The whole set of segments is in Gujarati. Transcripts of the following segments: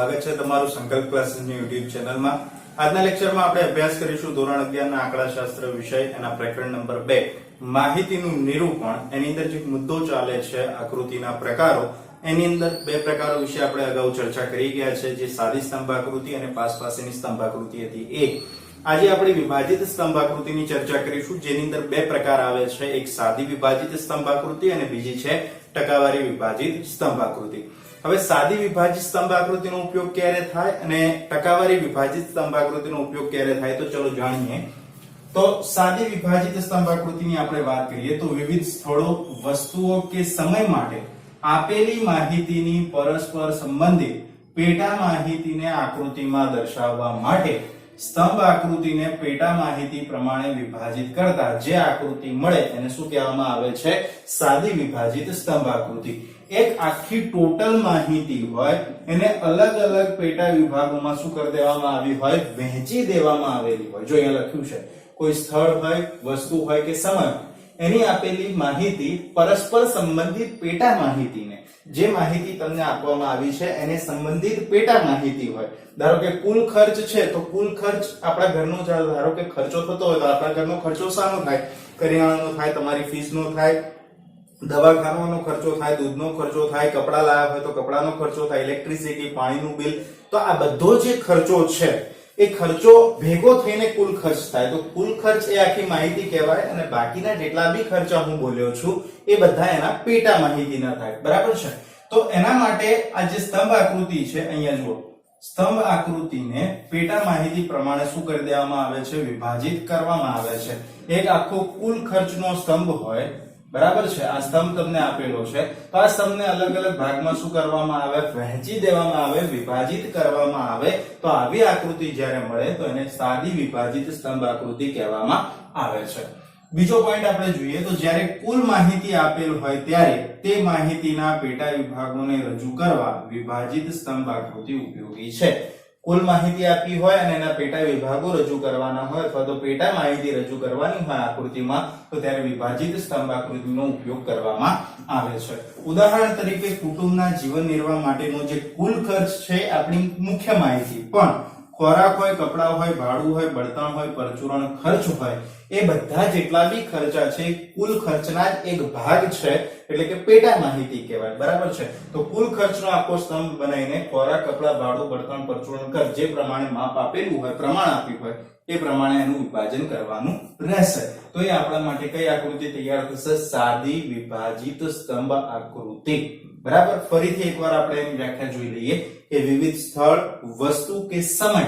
સ્વાગત છે તમારું સંકલ્પ ક્લાસીસની YouTube ચેનલમાં। આજના લેક્ચરમાં આપણે અભ્યાસ કરીશું ધોરણ 11 ના આંકડાશાસ્ત્ર વિષય એના પ્રકરણ નંબર 2 માહિતીનું નિરૂપણ। એની અંદર જે મુદ્દો ચાલે છે આકૃતિના પ્રકારો, એની અંદર બે પ્રકારો વિશે આપણે અગાઉ ચર્ચા કરી ગયા છે, જે સાદી સ્તંભાકૃતિ અને પાસેની સ્તંભાકૃતિ હતી એ। આજે આપણે વિભાજિત સ્તંભાકૃતિની ચર્ચા કરીશું, જેની અંદર બે પ્રકાર આવે છે, એક સાદી વિભાજિત સ્તંભાકૃતિ અને બીજી છે ટકાવારી વિભાજિત સ્તંભાકૃતિ। હવે સાદી વિભાજિત સ્તંભાકૃતિનો ઉપયોગ ક્યારે થાય અને ટકાવારી વિભાજિત સ્તંભાકૃતિનો ઉપયોગ ક્યારે થાય, તો ચલો જાણીએ। તો સાદી વિભાજિત સ્તંભાકૃતિની આપણે વાત કરીએ તો વિવિધ સ્થળો, વસ્તુઓ કે સમય માટે આપેલી માહિતીની પરસ્પર સંબંધિત પેટા માહિતીને આકૃતિમાં દર્શાવવા માટે સ્તંભ આકૃતિને પેટા માહિતી પ્રમાણે વિભાજિત કરતા જે આકૃતિ મળે એને શું કહેવામાં આવે છે? સાદી વિભાજિત સ્તંભ આકૃતિ। એક આખી ટોટલ માહિતી હોય એને અલગ અલગ પેટા વિભાગોમાં શું કરી દેવામાં આવી હોય? વહેંચી દેવામાં આવેલી હોય। જો અહીંયા લખ્યું છે કોઈ સ્થળ હોય, વસ્તુ હોય કે સમય, એની આપેલી માહિતી પરસ્પર સંબંધિત પેટા માહિતીને, જે માહિતી તમને આપવામાં આવી છે એને સંબંધિત પેટા માહિતી હોય। ધારો કે કુલ ખર્ચ છે તો કુલ ખર્ચ આપણા ઘરનો, ધારો કે ખર્ચો થતો હોય તો આપણા ઘરનો ખર્ચો શાનો થાય? કરિયાણાનો થાય, તમારી ફીસનો થાય, દવાખાનાનો ખર્ચો થાય, દૂધનો ખર્ચો થાય, કપડા લાવ્યા હોય તો કપડાનો ખર્ચો થાય, ઇલેક્ટ્રિસિટી, પાણીનું બિલ, તો આ બધો જે ખર્ચો છે એ ખર્ચો ભેગો થઈને કુલ ખર્ચ થાય। તો કુલ ખર્ચ એ આખી માહિતી કહેવાય અને બાકીના જેટલા બી ખર્ચા હું બોલ્યો છું એ બધા એના પેટા માહિતીના થાય, બરાબર છે? તો એના માટે આ જે સ્તંભ આકૃતિ છે, અહીંયા જુઓ, સ્તંભ આકૃતિને પેટા માહિતી પ્રમાણે શું કરી દેવામાં આવે છે? વિભાજિત કરવામાં આવે છે। એક આખો કુલ ખર્ચનો સ્તંભ હોય, બરાબર છે? આ સ્તંભ તમને આપેલો છે તો આ સ્તંભને અલગ અલગ ભાગમાં શું કરવામાં આવે? વહેંચી દેવામાં આવે, વિભાજિત કરવામાં આવે। તો આવી આકૃતિ જ્યારે મળે તો એને સાદી વિભાજિત સ્તંભ આકૃતિ કહેવામાં આવે છે। બીજો પોઈન્ટ આપણે જોઈએ તો જ્યારે કુલ માહિતી આપેલ હોય ત્યારે તે માહિતીના પેટા વિભાગોને રજૂ કરવા વિભાજિત સ્તંભ આકૃતિ ઉપયોગી છે। કુલ માહિતી આપી હોય અને એના પેટા વિભાગો રજૂ કરવાના હોય અથવા તો પેટા માહિતી રજૂ કરવાની હોય આકૃતિમાં, તો ત્યારે વિભાજિત સ્તંભ આકૃતિનો ઉપયોગ કરવામાં આવે છે। ઉદાહરણ તરીકે કુટુંબના જીવન નિર્વાહ માટેનો જે કુલ ખર્ચ છે આપણી મુખ્ય માહિતી, પણ ખોરાક હોય, કપડા હોય, ભાડું હોય, બળતણ હોય, પરચુરણ ખર્ચ હોય, એ બધા જેટલા બી ખર્ચા છે કુલ ખર્ચના જ એક ભાગ છે, એટલે કે પેટા માહિતી કહેવાય, બરાબર છે? તો કુલ ખર્ચનો આખો સ્તંભ બનાવીને ખોરાક, કપડા, ભાડું, બળતણ, પરચુરણ ખર્ચ જે પ્રમાણે માપ આપેલું હોય, પ્રમાણ આપ્યું હોય, એ પ્રમાણે એનું વિભાજન કરવાનું રહેશે। તો એ આપણા માટે કઈ આકૃતિ તૈયાર થશે? સાદી વિભાજિત સ્તંભ આકૃતિ, બરાબર? ફરીથી એકવાર આપણે એની વ્યાખ્યા જોઈ લઈએ કે વિવિધ સ્થળ, વસ્તુ કે સમય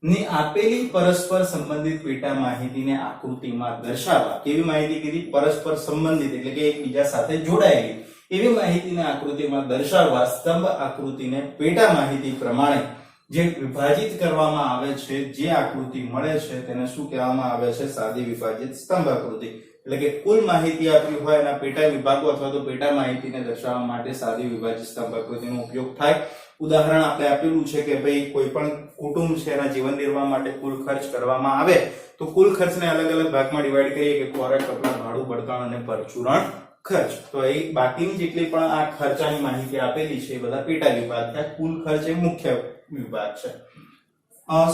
ની આપેલી પરસ્પર સંબંધિત પેટા માહિતીને આકૃતિમાં દર્શાવવા। કેવી માહિતી કીધી? પરસ્પર સંબંધિત, એટલે કે એકબીજા સાથે જોડાયેલી એવી માહિતીને આકૃતિમાં દર્શાવવા સ્તંભ આકૃતિને પેટા માહિતી પ્રમાણે જે વિભાજિત કરવામાં આવે છે, જે આકૃતિ મળે છે તેને શું કહેવામાં આવે છે? સાદી વિભાજિત સ્તંભ આકૃતિ। એટલે કે કુલ માહિતી આપી હોય એના પેટા વિભાગો અથવા તો પેટા માહિતીને દર્શાવવા માટે સાદી વિભાજિત સ્તંભ આકૃતિનો ઉપયોગ થાય। ઉદાહરણ આપણે આપેલું છે કે ભાઈ કોઈ પણ કુટુંબ છે એના જીવન નિર્વાહ માટે કુલ ખર્ચ કરવામાં આવે તો કુલ ખર્ચને અલગ અલગ ભાગમાં ડિવાઈડ કરીએ કે ખોરાક, કપડા, ભાડું, બળતણ અને પરચુરણ ખર્ચ। તો એ બાકીની જેટલી પણ આ ખર્ચાની માહિતી આપેલી છે એ બધા પેટા વિભાગ થયા, કુલ ખર્ચ એ મુખ્ય વિભાગ છે।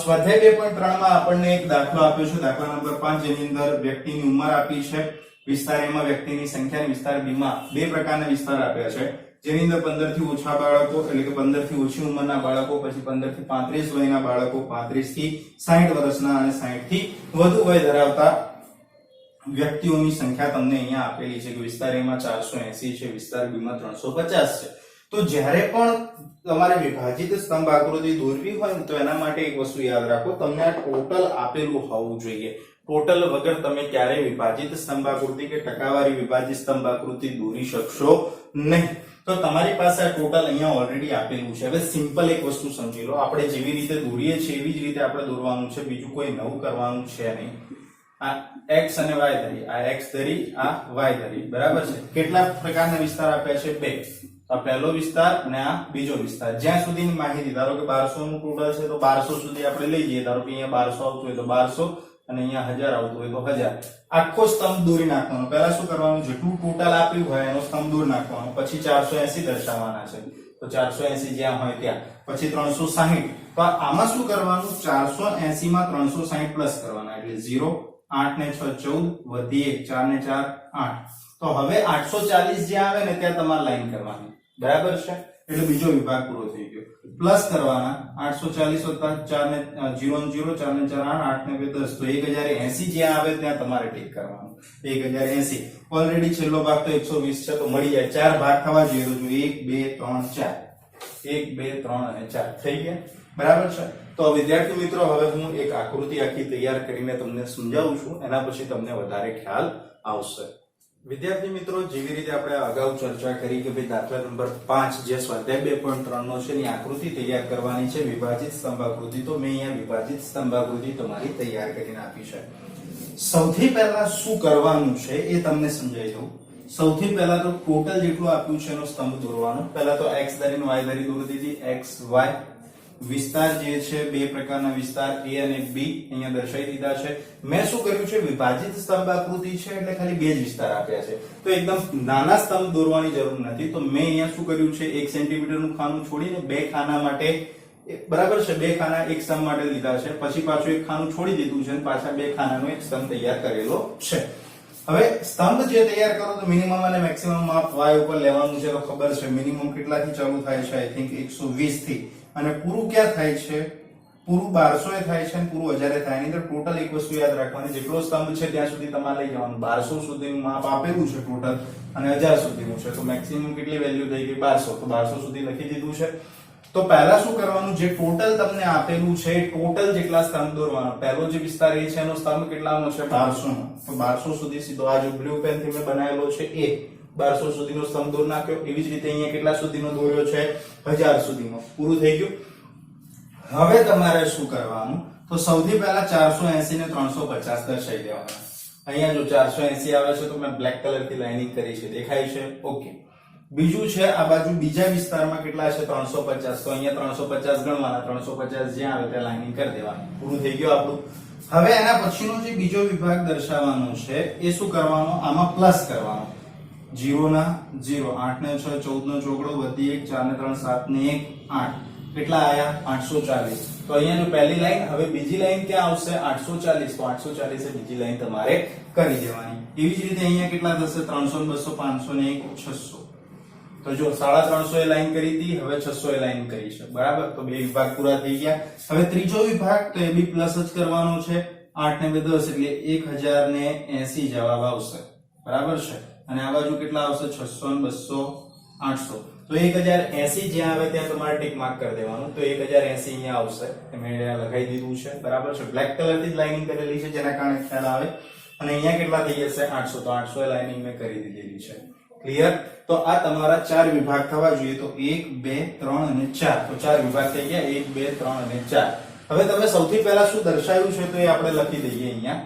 સ્વાધ્યાય 2.3 માં આપણને એક દાખલો આપ્યો છે, દાખલા નંબર 5, જેની અંદર વ્યક્તિની ઉંમર આપી છે, વિસ્તાર A માં વ્યક્તિની સંખ્યા અને વિસ્તાર B માં બે પ્રકારના વિસ્તાર આપ્યા છે, જેની અંદર 15 થી ઓછા બાળકો, એટલે કે 15 થી ઓછી ઉંમરના બાળકો, પછી 15 થી 35 વયના બાળકો, 35 થી 60 વર્ષના અને 60 થી વધુ વય ધરાવતા વ્યક્તિઓની સંખ્યા તમને અહીંયા આપેલી છે કે વિસ્તાર A માં 480 છે, વિસ્તાર B માં 350 છે। તો જ્યારે પણ તમારે વિભાજિત સ્તંભ આકૃતિ દોરવી હોય ને તો એના માટે એક વસ્તુ યાદ રાખો, તમને આ ટોટલ આપેલું હોવું જોઈએ। ટોટલ વગર તમે ક્યારેય વિભાજિત સ્તંભ આકૃતિ કે ટકાવારી વિભાજિત સ્તંભ આકૃતિ દોરી શકશો નહીં। તો તમારી પાસે આ ટોટલ અહીંયા ઓલરેડી આપેલું છે। હવે સિમ્પલ એક વસ્તુ સમજી લો, આપણે જેવી રીતે દોરીએ છીએ એવી જ રીતે આપણે દોરવાનું છે, બીજું કોઈ નવું કરવાનું છે નહીં। આ x અને y ધરી, આ x ધરી, આ y ધરી, બરાબર છે? કેટલા પ્રકારના વિસ્તાર આપ્યા છે? બે। આ પહેલો વિસ્તાર અને આ બીજો વિસ્તાર। જ્યાં સુધીની માહિતી, ધારો કે 1200 નું ટોટલ છે તો 1200 સુધી આપણે લઈ જઈએ, ધારો કે અહીંયા 1200 આવતું હોય તો 1200 અને અહીંયા 1000 આવતું હોય તો 1000। આખો સ્તંભ દોરી નાખવાનો। પહેલા શું કરવાનું? જેટલું ટોટલ આપ્યું હોય એનો સ્તંભ દોરી નાખવાનો, પછી 480 દર્શાવવાના છે। તો 480 જ્યાં હોય ત્યાં, પછી 360, તો આમાં શું કરવાનું, 480 માં 360 પ્લસ કરવાના, એટલે 0, 8 ને 6 14, વધી 1, 4 ને 4 8, તો હવે 840 જ્યાં આવે ને ત્યાં તમારે લાઈન કરવાની, બરાબર છે, એટલે બીજો વિભાગ પૂરો થઈ ગયો. પ્લસ કરવાના 840 4 ને 0 ને 0, 4 ને 4 8, 8 ને 2 10, તો 1080 જ્યાં આવે ત્યાં તમારે ટીક કરવાનું, 1080. ઓલરેડી છેલ્લો ભાગ તો 120 છે, તો મળી જાય, 4 ભાગ થવા જોઈએ તો 1 2 3 4, 1 2 3 અને 4 થઈ ગયા, બરાબર છે. તો વિદ્યાર્થી મિત્રો હવે હું એક આકૃતિ આખી તૈયાર કરીને તમને સમજાવું છું, એના પછી તમને વધારે ખ્યાલ આવશે. વિદ્યાર્થી મિત્રો, જેવી રીતે આપણે અગાઉ ચર્ચા કરી કે ભાઈ દાખલા નંબર 5 જે સ્વાધ્યાય 2.3 નો છે, એની આકૃતિ તૈયાર કરવાની છે, વિભાજિત સ્તંભ આકૃતિ. તો મેં અહીંયા વિભાજિત સ્તંભ આકૃતિ તમારી તૈયાર કરીને આપી છે. સૌથી પહેલા શું કરવાનું છે એ તમને સમજાઈ દઉં. સૌથી પહેલા તો ટોટલ જેટલું આપ્યું છે એનો સ્તંભ દોરવાનો. પહેલા તો x ધરી y ધરી દોરી દીધી, x y. વિસ્તાર જે છે બે પ્રકારના વિસ્તાર a અને b અહીંયા દર્શાવી દીધા છે. મેં શું કર્યું છે, વિભાજિત સ્તંભ આકૃતિ છે એટલે ખાલી બે જ વિસ્તાર આપ્યા છે, તો એકદમ નાના સ્તંભ દોરવાની જરૂર નથી. તો મેં અહીંયા શું કર્યું છે, 1 સેન્ટીમીટર નું ખાનું છોડીને બે ખાના માટે, બરાબર છે, બે ખાના એક સ્તંભ માટે લીધા છે, પછી પાછું એક ખાનું છોડી દીધું છે અને પાછા બે ખાનાનો એક સ્તંભ તૈયાર કરેલો છે. હવે સ્તંભ જે તૈયાર કરો તો મિનિમમ અને મેક્સિમમ માપ y ઉપર લેવાનું છે. તો ખબર છે મિનિમમ કેટલાથી ચાલુ થાય છે, આઈ થિંક 120 થી, અને પૂરું ક્યાં થાય છે, પૂરું 1200 એ થાય છે અને પૂરું 1000 એ થાય. એની અંદર ટોટલ એક વસ્તુ યાદ રાખવાની, જેટલો સ્તંભ છે ત્યાં સુધી તમારે લઈ જવાનું. 1200 સુધીનું માપ આપેલું છે ટોટલ અને 1000 સુધીનું છે, તો મેક્સિમમ કેટલી વેલ્યુ થઈ ગઈ 1200, તો 1200 સુધી લખી દીધું છે. તો પહેલા શું કરવાનું, જે ટોટલ તમને આપેલું છે ટોટલ જેટલા સ્તંભ દોરવાનો. પહેલો જે વિસ્તાર એ છે એનો સ્તંભ કેટલાનો છે, 1200 નો, તો 1200 સુધી સીધો આ જે બ્લુ પેન થી મેં બનાવેલો છે એ 1200 સુધીનો સ્તંભ દોર નાખ્યો. એવી જ રીતે અહીંયા કેટલા સુધીનો દોર્યો છે, 1000 સુધીનો, પૂરું થઈ ગયું. હવે તમારે શું કરવાનું, તો સૌથી પહેલા 480 ને 350 દર્શાવી દેવાના. અહીંયા જો 480 આવે છે તો મેં બ્લેક કલર થી લાઇનિંગ કરી છે, દેખાય છે, ઓકે. બીજું છે આ બાજુ બીજા વિસ્તારમાં કેટલા છે, 350, તો અહીંયા 350 ગણવાના, 350 જ્યાં આવે ત્યાં લાઇનિંગ કરી દેવાની, પૂરું થઈ ગયું આપણું. હવે એના પછીનો જે બીજો વિભાગ દર્શાવવાનો છે એ શું કરવાનો, આમાં પ્લસ કરવાનો. 0 ના 0, 8 ને 6 14 નો ચોકડો, વધી 1, 4 ને 3 7 ને 1 8, કેટલા આયા, 840. તો અહીંયા જો પહેલી લાઈન, હવે બીજી લાઈન ક્યાં આવશે, 840, તો 840 એ બીજી લાઈન તમારે કરી દેવાની. એવી જ રીતે અહીંયા કેટલા થશે, 300 200 500 ને 1 600. તો જો 350 એ લાઈન કરી હતી, હવે 600 એ લાઈન કરી છે, બરાબર. તો બે વિભાગ પૂરા થઈ ગયા. હવે ત્રીજો વિભાગ તો એ બી પ્લસ જ કરવાનો છે, 8 ને 2 10 એટલે 1080 જવાબ આવશે, બરાબર છે. અને આ બાજુ કેટલા આવશે, 600 ને 200 800. તો 1080 જ્યાં આવે ત્યાં તમારે ટિક માર્ક કરી દેવાનું. તો 1080 અહીંયા આવશે, મેં અહીંયા લખાઈ દીધું છે, બરાબર છે. બ્લેક કલર થી લાઇનિંગ કરેલી છે જેના કારણે ખ્યાલ આવે. અને અહીંયા કેટલા થઈ જશે, 800, તો 800 એ લાઇનિંગ મેં કરી દીધેલી છે, ક્લિયર. તો આ તમારા 4 વિભાગ થવા જોઈએ. તો 1 2 3 અને 4, તો 4 વિભાગ થઈ ગયા, 1 2 3 અને 4. હવે તમે સૌથી પહેલા શું દર્શાવ્યું છે તો એ આપણે લખી દઈએ અહીંયા.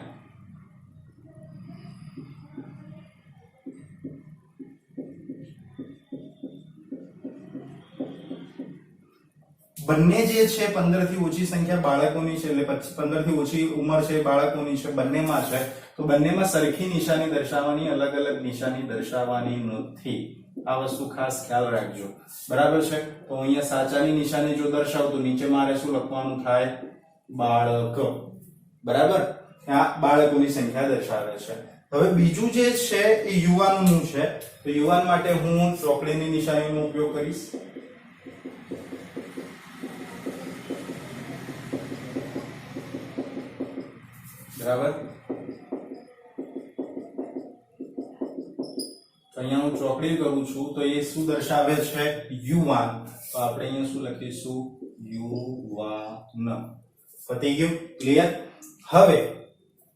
બંને જે છે 15 થી ઓછી સંખ્યા બાળકોની છે, એટલે 15 થી ઓછી ઉંમર છે બાળકોની છે, બંનેમાં છે. તો બંનેમાં સરખી નિશાની દર્શાવવાની, અલગ અલગ નિશાની દર્શાવવાની નથી. આ વસ્તુ ખાસ ખ્યાલ રાખજો, બરાબર છે. તો અહીંયા સાચાની નિશાની જો દર્શાવ તો નીચે મારે શું લખવાનું થાય, બાળક, બરાબર. આ બાળકોની સંખ્યા દર્શાવે છે. હવે બીજું જે છે એ યુવાનોનું છે. તો યુવાન માટે હું ચોકડીની નિશાનીનો ઉપયોગ કરીશ. બરાબર. તો અહીંયા હું ચોકડી કરું છું તો એ શું દર્શાવે છે, યુવાન. તો આપણે અહીંયા શું લખીશું, યુવાન. પતી ગયું, ક્લિયર. હવે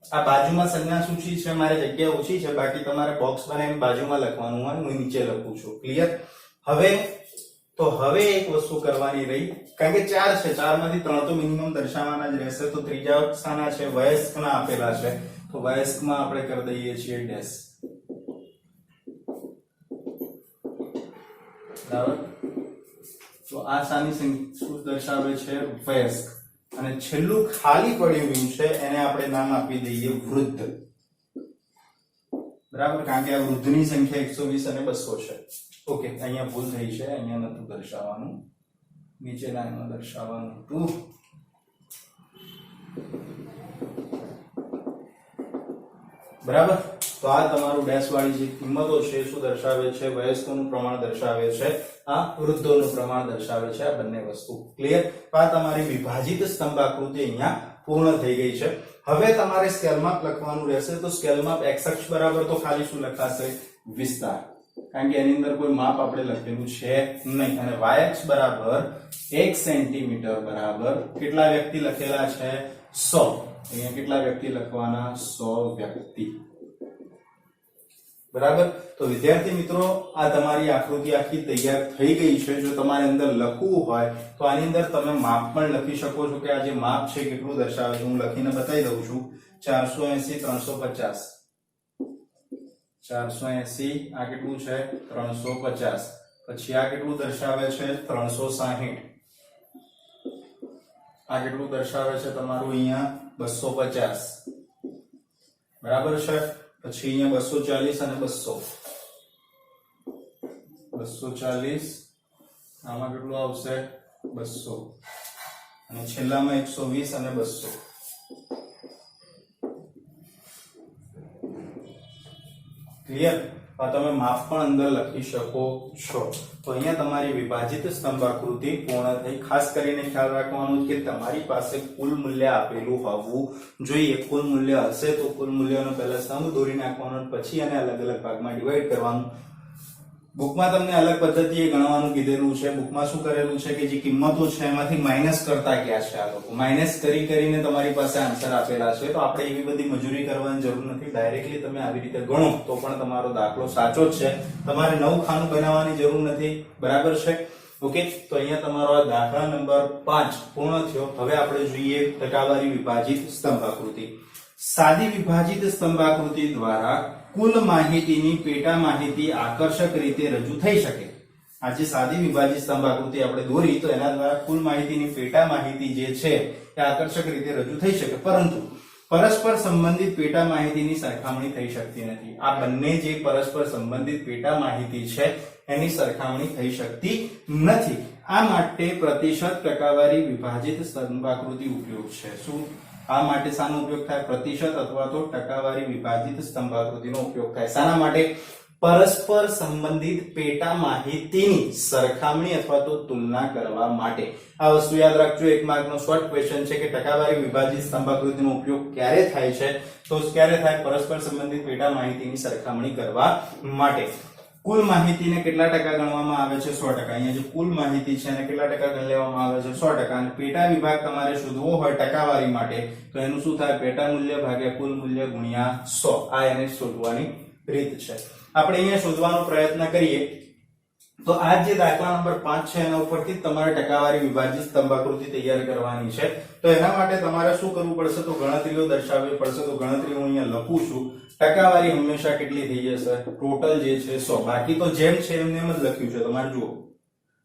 આ બાજુમાં સંજ્ઞા સૂચિ છે, મારે જગ્યા ઓછી છે, બાકી તમારે બોક્સ બનાવીને બાજુમાં લખવાનું હોય, હું નીચે લખું છું, ક્લિયર. હવે એક વસ્તુ કરવાની રહી, કારણ કે 4 છે, 4 માંથી 3 તો મિનિમમ દર્શાવવાના જ રહેશે. તો ત્રીજા સ્થાના છે વયસ્કના આપેલા છે, તો વયસ્કમાં આપણે કરી દઈએ છીએ ડેશ, બરાબર. તો આ શાની શું દર્શાવે છે, વયસ્ક. અને છેલ્લું ખાલી પડ્યું છે એને આપણે નામ આપી દઈએ વૃદ્ધ, બરાબર. કારણ કે આ વૃદ્ધની સંખ્યા 120 અને 200 છે, ઓકે, અહીંયા ભૂલ થઈ છે, અહીંયા નતું દર્શાવવાનું, નીચે લાઈનમાં દર્શાવવાનું હતું. બરાબર. તો આ તમારું ડેશ વાળી જે કિંમતો છે શું દર્શાવે છે? વયસ્કોનું પ્રમાણ દર્શાવે છે, આ વૃદ્ધોનું પ્રમાણ દર્શાવે છે. આ બંને વસ્તુ ક્લિયર. આ તમારી વિભાજિત સ્તંભ આકૃતિ અહીંયા પૂર્ણ થઈ ગઈ છે. હવે તમારે સ્કેલ માપ લખવાનું રહેશે. તો સ્કેલ માપ x અક્ષ બરાબર તો ખાલી શું લખાશે? વિસ્તાર, કારણ કે એની અંદર કોઈ માપ આપણે લખેલું છે નહીં. અને y અક્ષ બરાબર 1 સેન્ટીમીટર બરાબર કેટલા વ્યક્તિ લખેલા છે? 100. અહીંયા કેટલા વ્યક્તિ લખવાના? 100 વ્યક્તિ. બરાબર. તો વિદ્યાર્થી મિત્રો, આ તમારી આકૃતિ આખી તૈયાર થઈ ગઈ છે. જો તમારે અંદર લખવું હોય તો આની અંદર તમે માપ પણ લખી શકો છો કે આ જે માપ છે કેટલું દર્શાવે છે. હું લખીને બતાવી દઉં છું. 480 350. 480 આ કેટલું છે? 350. પછી આ કેટલું દર્શાવે છે? 360. આ કેટલું દર્શાવે છે તમારું? અહીંયા 250. બરાબર છે. પછી અહીંયા 240 અને 200. 240 આમાં કેટલું આવશે? 200. અને છેલ્લામાં 120 અને 200. ક્લિયર. આ તમે માપ પણ અંદર લખી શકો છો. તો અહીંયા તમારી વિભાજિત સ્તંભ આકૃતિ પૂર્ણ થઈ. ખાસ કરીને ખ્યાલ રાખવાનું કે તમારી પાસે કુલ મૂલ્ય આપેલું હોવું જોઈએ. કુલ મૂલ્ય હશે તો કુલ મૂલ્યનો પહેલા સ્તંભ દોરી નાખવાનો, પછી એને અલગ અલગ ભાગમાં ડિવાઈડ કરવાનું. બુકમાં તમને અલગ પદ્ધતિએ ગણવાનું કીધેલું છે. બુકમાં શું કરેલું છે કે જે કિંમતો છે એમાંથી માઇનસ કરતા ગયા છે. આ લોકો માઇનસ કરીને તમારી પાસે આન્સર આપેલા છે. તો આપણે એવી બધી મજૂરી કરવાની જરૂર નથી. ડાયરેક્ટલી તમે આવી રીતે ગણો તો પણ તમારો દાખલો સાચો જ છે. તમારે નવું ખાનું બનાવવાની જરૂર નથી. બરાબર છે. ઓકે. તો અહીંયા તમારો આ દાખલા નંબર 5 પૂર્ણ થયો. હવે આપણે જોઈએ ટકાવારી વિભાજિત સ્તંભ આકૃતિ. સાદી વિભાજિત સ્તંભ આકૃતિ દ્વારા કુલ માહિતીની પેટા માહિતી આકર્ષક રીતે રજૂ થઈ શકે. આ જે સાદી વિભાજિત સ્તંભ આકૃતિ આપણે દોરી તો એના દ્વારા કુલ માહિતીની પેટા માહિતી જે છે એ આકર્ષક રીતે રજૂ થઈ શકે, પરંતુ પરસ્પર સંબંધિત પેટા માહિતીની સરખામણી થઈ શકતી નથી. આ બંને જે પરસ્પર સંબંધિત પેટા માહિતી છે એની સરખામણી થઈ શકતી નથી. આ માટે પ્રતિશત ટકાવારી વિભાજિત સ્તંભ આકૃતિ ઉપયોગ છે. શું આ માટે શાનો ઉપયોગ થાય? પ્રતિશત અથવા તો ટકાવારી વિભાજિત સ્તંભ આકૃતિનો ઉપયોગ થાય. શાના માટે? પરસ્પર સંબંધિત પેટા માહિતીની સરખામણી અથવા તો તુલના કરવા માટે. આ વસ્તુ યાદ રાખજો. એક માર્કનો શોર્ટ ક્વેશ્ચન છે કે ટકાવારી વિભાજિત સ્તંભ આકૃતિનો ઉપયોગ ક્યારે થાય છે? તો ક્યારે થાય? પરસ્પર સંબંધિત પેટા માહિતીની સરખામણી કરવા માટે. કુલ માહિતીને કેટલા ટકા ગણવામાં આવે છે? 100%. અહીંયા જે કુલ માહિતી છે એને કેટલા ટકા ગણી લેવામાં આવે છે? 100%. અને પેટા વિભાગ તમારે શોધવો હોય ટકાવારી માટે તો એનું શું થાય? પેટા મૂલ્ય ભાગ્યા કુલ મૂલ્ય ગુણ્યા 100. આ એને શોધવાની રીત છે. આપણે અહીંયા શોધવાનો પ્રયત્ન કરીએ તો આ જે દાખલા નંબર 5 છે એના ઉપરથી તમારે ટકાવારી વિભાજિત સ્તંભ આકૃતિ તૈયાર કરવાની છે. તો એના માટે તમારે શું કરવું પડશે? તો ગણતરીઓ દર્શાવવી પડશે. તો ગણતરી હું અહીંયા લખું છું. ટકાવારી હંમેશા કેટલી થઈ જશે? ટોટલ જે છે 100. બાકી તો જેમ છે એમને એમ જ લખ્યું છે. તમારે જુઓ,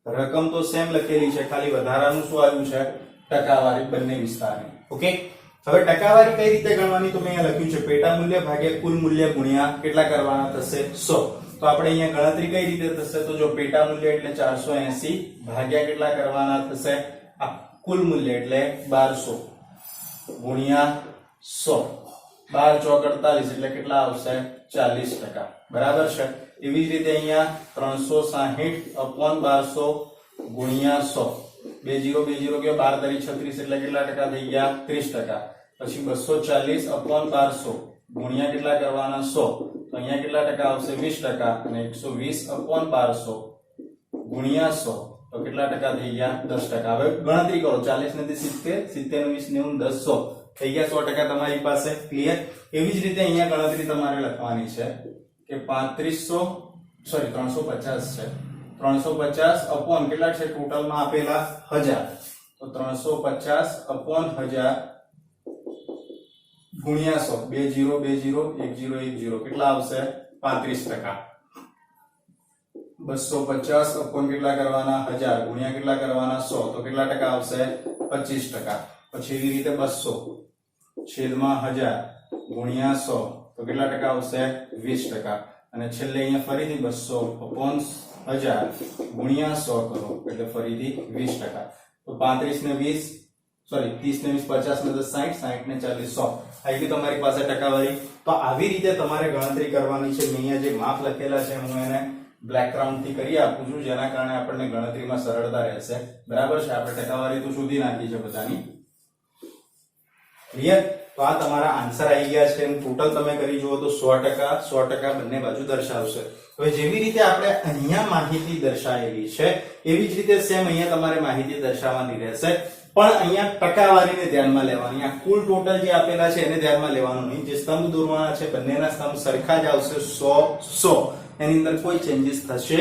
રકમ તો સેમ લખેલી છે, ખાલી વધારાનું શું આવ્યું છે? ટકાવારી બંને વિસ્તારની. ઓકે. હવે ટકાવારી કઈ રીતે ગણવાની? તો મેં અહીંયા લખ્યું છે પેટા મૂલ્ય ભાગ્યા કુલ મૂલ્ય ગુણ્યા કેટલા કરવાના થશે? 100. તો આપણે અહીંયા ગણતરી કઈ રીતે થશે? તો જો પેટા મૂલ્ય એટલે 480 ભાગ્યા કેટલા કરવાના થશે? આ કુલ મૂલ્ય એટલે 1200 ગુણ્યા 100. 12 ચોક 48 એટલે કેટલા આવશે? 40%. બરાબર છે. એવી જ રીતે અહીંયા 360 upon 1200 ગુણ્યા 100. 20 20 કે 12 તરી 36 એટલે કેટલા ટકા થઈ ગયા? 30%. પછી 240 upon 1200 ગુણ્યા કેટલા કરવાના? 100. તો અહીંયા કેટલા ટકા આવશે? 20%. અને 120 upon 1200 ગુણ્યા 100 તો કેટલા ટકા થઈ ગયા? 10%. હવે ગણતરી કરો. 40 ને 70, 70 ને 20 ને 100 થઈ ગયા 100% તમારી પાસે. ક્લિયર. એવી જ રીતે અહીંયા ગણતરી તમારે લખવાની છે કે 350 છે. 350 upon કેટલા છે? ટોટલમાં આપેલા 1000. તો 350 upon 1000 ગુણ્યા 100. 20 20 10 10 કેટલા આવશે? 35%. 250 upon કેટલા કરવાના? 1000 ગુણ્યા કેટલા કરવાના? 100. તો કેટલા ટકા આવશે? 25%. પછી એવી રીતે 200 છેદમાં 1000 ગુણ્યા 100 તો કેટલા ટકા આવશે? 20%. અને છેલ્લે અહીંયા ફરીથી 200/1000 ગુણ્યા 100 કરો એટલે ફરીથી 20%. તો 35 ને 20 સોરી 30 ને 20 50 ને 10 60 60 ને 40 100 આવી ગઈ તમારી પાસે ટકાવારી. તો આવી રીતે તમારે ગણતરી કરવાની છે. મેં અહીંયા જે માપ લખેલા છે હું એને બ્લેકગ્રાઉન્ડ થી કરી આપું છું, જેના કારણે આપણને ગણતરીમાં સરળતા રહેશે. બરાબર છે, આપણે ટકાવારી તો શોધી નાખી છે બધાની. ક્લિયર? તો આ તમારા આન્સર આવી ગયા છે. ટોટલ તમે કરી જુઓ તો 100% બંને બાજુ દર્શાવશે. હવે જેવી રીતે આપણે અહીંયા માહિતી દર્શાવેલી છે એવી જ રીતે સેમ અહીંયા તમારે માહિતી દર્શાવવાની રહેશે, પણ અહીંયા ટકાવારીને ધ્યાનમાં લેવાની. આ કુલ ટોટલ જે આપેલા છે એને ધ્યાનમાં લેવાનું નહીં. જે સ્તંભ દોરવાના છે બંનેના સ્તંભ સરખા જ આવશે, 100 એની અંદર કોઈ ચેન્જીસ થશે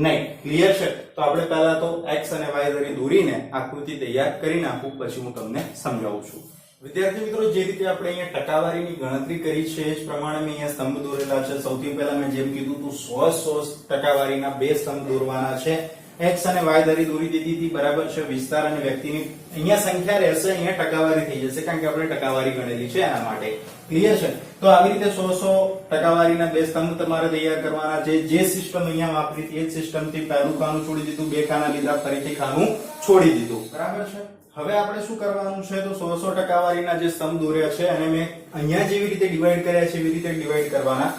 નહીં. ક્લિયર છે? તો આપણે પહેલા તો x અને y ધરી દોરીને આકૃતિ તૈયાર કરી નાખું, પછી હું તમને સમજાવું છું. વિદ્યાર્થી મિત્રો, જે રીતે આપણે અહીંયા ટકાવારીની ગણતરી કરી છે એ જ પ્રમાણે મેં અહીંયા સ્તંભ દોરેલા છે. સૌથી પહેલા મેં જેમ કીધું હતું 100 ટકાવારીના બે સ્તંભ દોરવાના છે. x અને y ધરી દોરી દીધી હતી. બરાબર છે. વિસ્તાર અને વ્યક્તિની અહીંયા સંખ્યા રહેશે, અહીંયા ટકાવારી થઈ જશે, કારણ કે આપણે ટકાવારી ગણેલી છે એના માટે. ક્લિયર છે? તો આવી રીતે 100 ટકાવારીના બે સ્તંભ તમારે તૈયાર કરવાના છે. જે સિસ્ટમ અહીંયા વાપરી હતી એ જ સિસ્ટમ થી પહેલું ખાનું છોડી દીધું, બે ખાના લીધા, ફરીથી ખાનું છોડી દીધું. બરાબર છે. હવે આપણે શું કરવાનું છે? તો 100 ટકાવારીના જે સ્તંભ દોર્યા છે અને મેં અહીંયા જેવી રીતે ડિવાઈડ કર્યા છે એવી રીતે ડિવાઈડ કરવાના.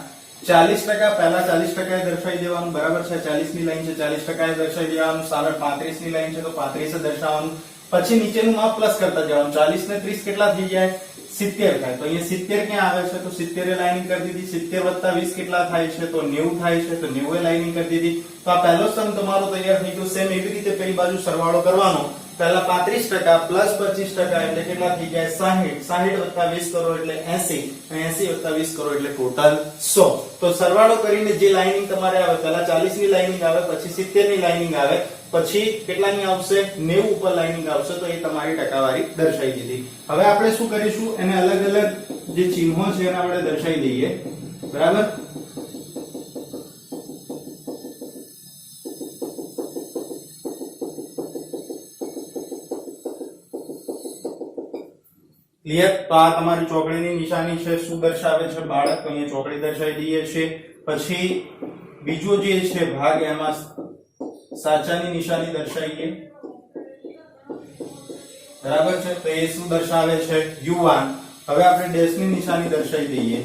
40% પહેલા 40% દર્શાવી દેવાનું. બરાબર છે. 40 ની લાઈન છે 40% દર્શાવી દેવાનું. સામે 35 ની લાઈન છે તો 35 દર્શાવવાનું. પછી નીચેનું માપ પ્લસ કરતા જવાનું. 40 ને 30 કેટલા થઈ જાય? 70 થાય. તો અહીંયા 70 ક્યાં આવે છે? તો 70 એ લાઈનિંગ કરી દીધી. 70 + 20 કેટલા થાય છે? તો 90 થાય છે. તો 90 એ લાઈનિંગ કરી દીધી. તો આ પહેલો સ્તંભ તમારો તૈયાર થઈ ગયો. સેમ એવી રીતે પેલી બાજુ સરવાળો કરવાનો. પહેલા 35% પ્લસ 25% એટલે કેટલા થઈ જાય? 60 60 + 20 કરો એટલે 80 અને 80 + 20 કરો એટલે ટોટલ 100. તો સરવાળો કરીને જે લાઈનિંગ તમારે આવે, પહેલા 40 ની લાઈનિંગ આવે, પછી 70 ની લાઈનિંગ આવે, પછી કેટલાની આવશે? 90 ઉપર લાઈનિંગ આવશે. તો એ તમારી ટકાવારી દર્શાવી દીધી. હવે આપણે શું કરીશું? એને અલગ અલગ જે ચિહ્નો છે એને આપણે દર્શાવી દઈએ. બરાબર? ક્લિયર? તો આ તમારી ચોકડીની નિશાની છે. શું દર્શાવે છે? બાળક. અહીંયા ચોકડી દર્શાવી દઈએ છે. પછી બીજો જે છે ભાગ, એમાં સાચાની નિશાની દર્શાવીએ. બરાબર છે. તો એ શું દર્શાવે છે? યુવાન. હવે આપણે ડેશની નિશાની દર્શાવી દઈએ.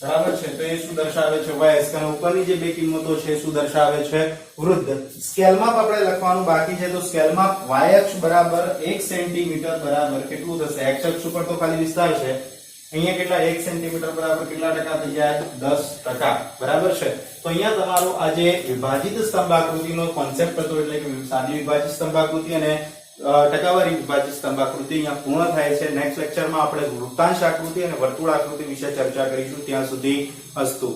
બરાબર છે. તો એ શું દર્શાવે છે? વયસ્ક. અને ઉપરની જે બે કિંમતો છે શું દર્શાવે છે? વૃદ્ધ. સ્કેલ માપ આપણે લખવાનું બાકી છે. તો સ્કેલ માપ y અક્ષ બરાબર 1 સેન્ટીમીટર બરાબર કેટલું થશે? x અક્ષ ઉપર તો ખાલી વિસ્તાર છે. અહીંયા કેટલા? 1 સેન્ટીમીટર બરાબર કેટલા ટકા થઈ જાય? 10%. બરાબર છે. તો અહીંયા તમારો આ જે વિભાજિત સ્તંભાકૃતિનો કોન્સેપ્ટ હતો, એટલે કે સાદી વિભાજિત સ્તંભાકૃતિ અને ટકાવારી વિભાજિત સ્તંભાકૃતિ અહીંયા પૂર્ણ થાય છે. નેક્સ્ટ લેક્ચરમાં આપણે વૃત્તાંશ આકૃતિ અને વર્તુળ આકૃતિ વિશે ચર્ચા કરીશું. ત્યાં સુધી અસ્તુ.